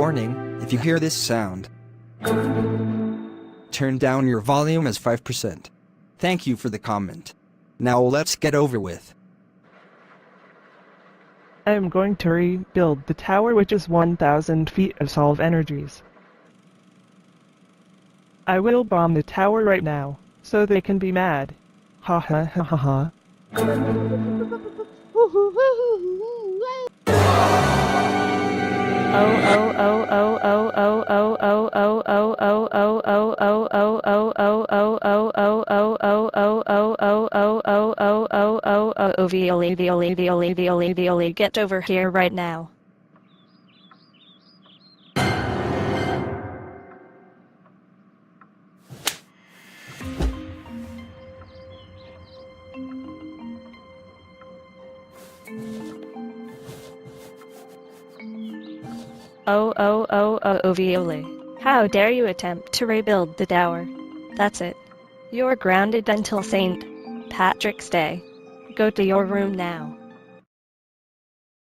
Warning, if you hear this sound, turn down your volume as 5%. Thank you for the comment. Now let's get over with. I am going to rebuild the tower, which is 1,000 feet of solve energies. I will bomb the tower right now, so they can be mad. Ha ha ha ha ha. Oh, Violy, Violy, Violy, Violy, Violy, get over here right now. Oh, Violy. How dare you attempt to rebuild the tower? That's it. You're grounded until St. Patrick's Day. Go to your room now.